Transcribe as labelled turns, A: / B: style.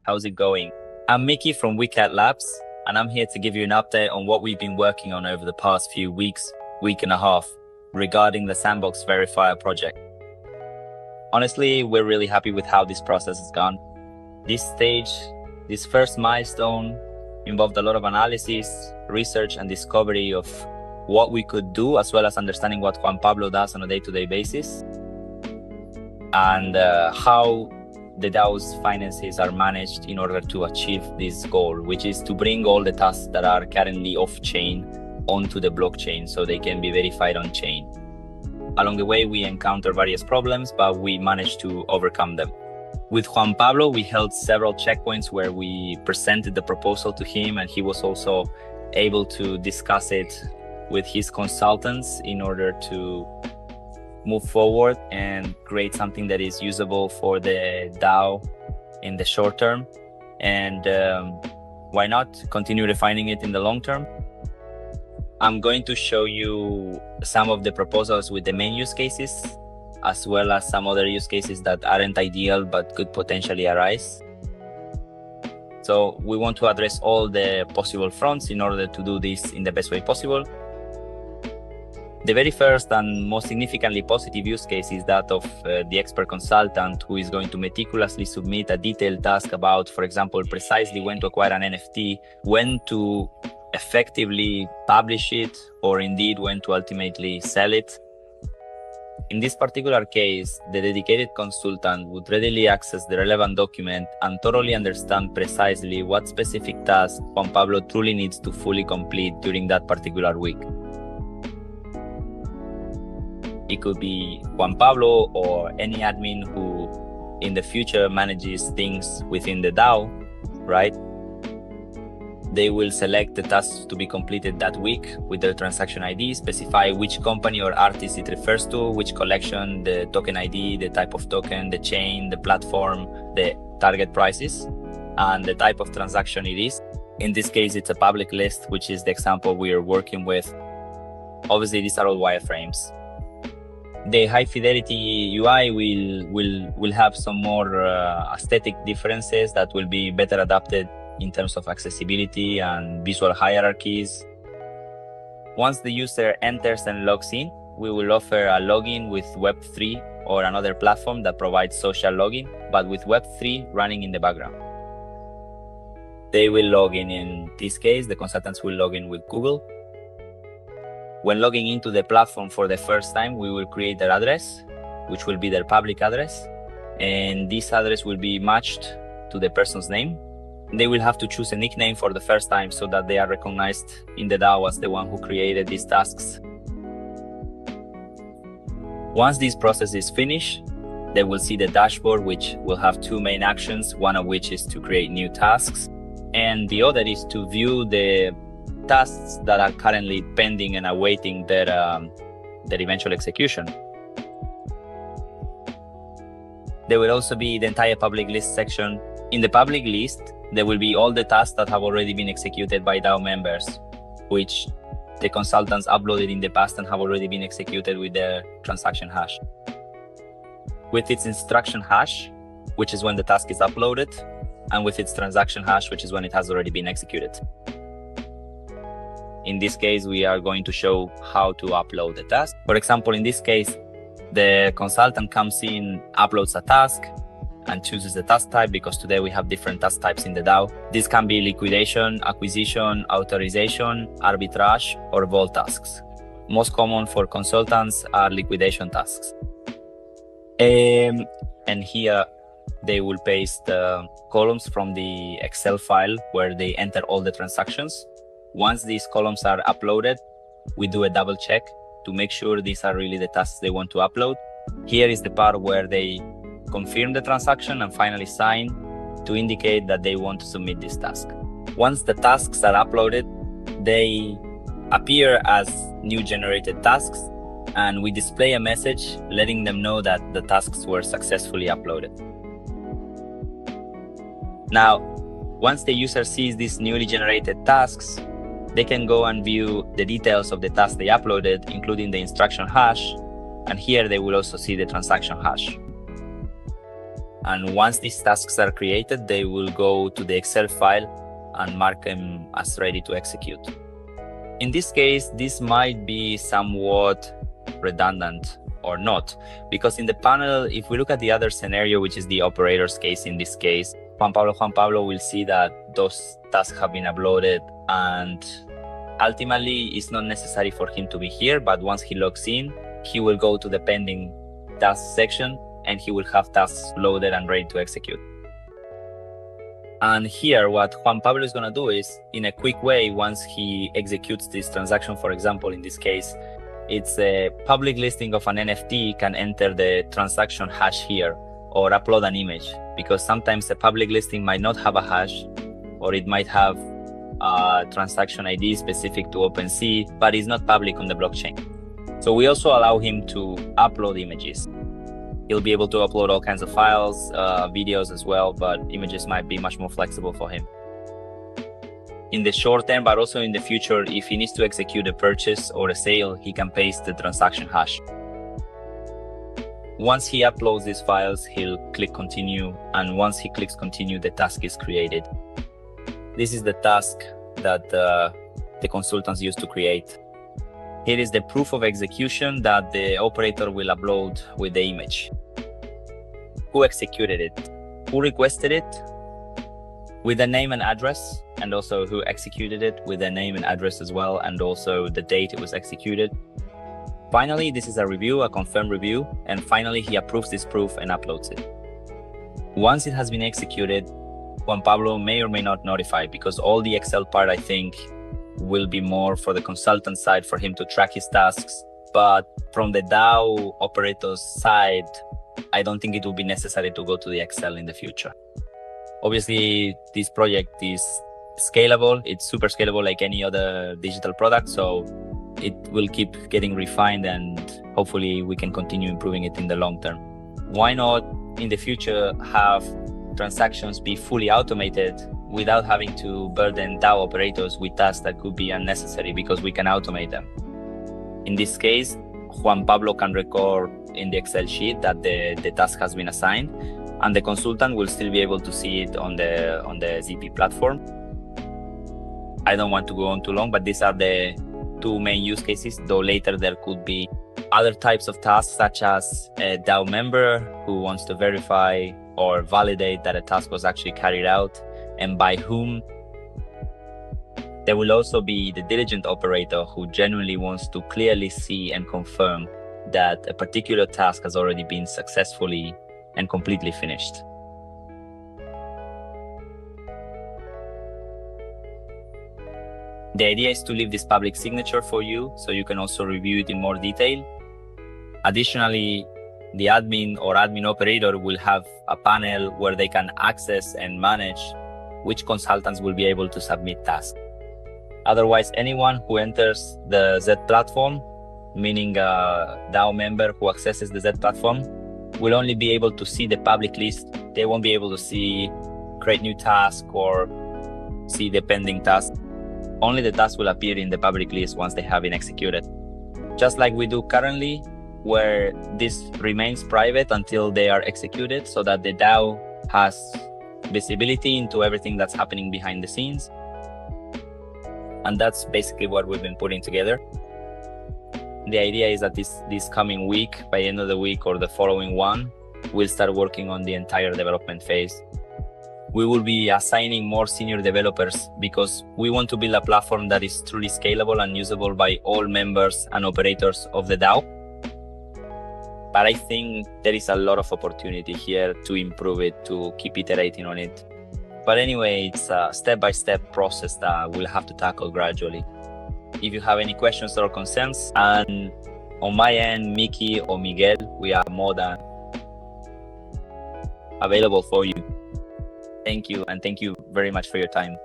A: how's it going? I'm Mickey from WakeUp Labs, and I'm here to give you an update on what we've been working on over the past few weeks, week and a half, regarding the Sandbox Verifier project. Honestly, we're really happy with how this process has gone. This stage, this first milestone, involved a lot of analysis, research, and discovery of what we could do, as well as understanding what Juan Pablo does on a day-to-day basis, and how the DAO's finances are managed in order to achieve this goal, which is to bring all the tasks that are currently off-chain onto the blockchain so they can be verified on-chain. Along the way, we encountered various problems, but we managed to overcome them. With Juan Pablo, we held several checkpoints where we presented the proposal to him, and he was also able to discuss it with his consultants in order to move forward and create something that is usable for the DAO in the short term. And why not continue refining it in the long term? I'm going to show you some of the proposals with the main use cases, as well as some other use cases that aren't ideal but could potentially arise. So we want to address all the possible fronts in order to do this in the best way possible. The very first and most significantly positive use case is that of the expert consultant, who is going to meticulously submit a detailed task about, for example, precisely when to acquire an NFT, when to effectively publish it, or indeed when to ultimately sell it. In this particular case, the dedicated consultant would readily access the relevant document and thoroughly understand precisely what specific task Juan Pablo truly needs to fully complete during that particular week. It could be Juan Pablo or any admin who in the future manages things within the DAO, right? They will select the tasks to be completed that week with their transaction ID, specify which company or artist it refers to, which collection, the token ID, the type of token, the chain, the platform, the target prices, and the type of transaction it is. In this case, it's a public list, which is the example we are working with. Obviously, these are all wireframes. The high fidelity UI will have some more aesthetic differences that will be better adapted in terms of accessibility and visual hierarchies. Once the user enters and logs in, we will offer a login with Web3 or another platform that provides social login, but with Web3 running in the background. They will log in this case, the consultants will log in with Google. When logging into the platform for the first time, we will create their address, which will be their public address, and this address will be matched to the person's name. They will have to choose a nickname for the first time so that they are recognized in the DAO as the one who created these tasks. Once this process is finished, they will see the dashboard, which will have two main actions, one of which is to create new tasks, and the other is to view the tasks that are currently pending and awaiting their eventual execution. There will also be the entire public list section. In the public list, there will be all the tasks that have already been executed by DAO members, which the consultants uploaded in the past and have already been executed with their transaction hash. With its instruction hash, which is when the task is uploaded, and with its transaction hash, which is when it has already been executed. In this case, we are going to show how to upload the task. For example, in this case, the consultant comes in, uploads a task, and chooses the task type, because today we have different task types in the DAO. This can be liquidation, acquisition, authorization, arbitrage, or vault tasks. Most common for consultants are liquidation tasks. And here they will paste the columns from the Excel file where they enter all the transactions. Once these columns are uploaded, we do a double check to make sure these are really the tasks they want to upload. Here is the part where they confirm the transaction and finally sign to indicate that they want to submit this task. Once the tasks are uploaded, they appear as new generated tasks, and we display a message letting them know that the tasks were successfully uploaded. Now, once the user sees these newly generated tasks, they can go and view the details of the task they uploaded, including the instruction hash, and here they will also see the transaction hash. And once these tasks are created, they will go to the Excel file and mark them as ready to execute. In this case, this might be somewhat redundant or not, because in the panel, if we look at the other scenario, which is the operator's case, in this case, Juan Pablo will see that those tasks have been uploaded, and ultimately it's not necessary for him to be here, but once he logs in, he will go to the pending tasks section and he will have tasks loaded and ready to execute. And here, what Juan Pablo is going to do is, in a quick way, once he executes this transaction, for example, in this case, it's a public listing of an NFT, can enter the transaction hash here or upload an image, because sometimes a public listing might not have a hash, or it might have a transaction ID specific to OpenSea, but it's not public on the blockchain. So we also allow him to upload images. He'll be able to upload all kinds of files, videos as well, but images might be much more flexible for him. In the short term, but also in the future, if he needs to execute a purchase or a sale, he can paste the transaction hash. Once he uploads these files, he'll click continue, and once he clicks continue, the task is created. This is the task that the consultants use to create. Here is the proof of execution that the operator will upload with the image. Who executed it? Who requested it? With the name and address, and also who executed it with the name and address as well, and also the date it was executed. Finally, this is a review, a confirmed review, and finally he approves this proof and uploads it. Once it has been executed, Juan Pablo may or may not notify, because all the Excel part, I think, will be more for the consultant side for him to track his tasks. But from the DAO operator's side, I don't think it will be necessary to go to the Excel in the future. Obviously, this project is scalable. It's super scalable like any other digital product. So it will keep getting refined, and hopefully we can continue improving it in the long term. Why not in the future have transactions be fully automated without having to burden DAO operators with tasks that could be unnecessary, because we can automate them. In this case, Juan Pablo can record in the Excel sheet that the task has been assigned, and the consultant will still be able to see it on the ZP platform. I don't want to go on too long, but these are the two main use cases, though later there could be other types of tasks, such as a DAO member who wants to verify or validate that a task was actually carried out and by whom. There will also be the diligent operator who genuinely wants to clearly see and confirm that a particular task has already been successfully and completely finished. The idea is to leave this public signature for you, so you can also review it in more detail. Additionally, the admin or admin operator will have a panel where they can access and manage which consultants will be able to submit tasks. Otherwise, anyone who enters the Z platform, meaning a DAO member who accesses the Z platform, will only be able to see the public list. They won't be able to see create new task or see the pending task. Only the task will appear in the public list once they have been executed. Just like we do currently, where this remains private until they are executed, so that the DAO has visibility into everything that's happening behind the scenes. And that's basically what we've been putting together. The idea is that this coming week, by the end of the week or the following one, we'll start working on the entire development phase. We will be assigning more senior developers because we want to build a platform that is truly scalable and usable by all members and operators of the DAO. But I think there is a lot of opportunity here to improve it, to keep iterating on it. But anyway, it's a step-by-step process that we'll have to tackle gradually. If you have any questions or concerns, and on my end, Mickey or Miguel, we are more than available for you. Thank you, and thank you very much for your time.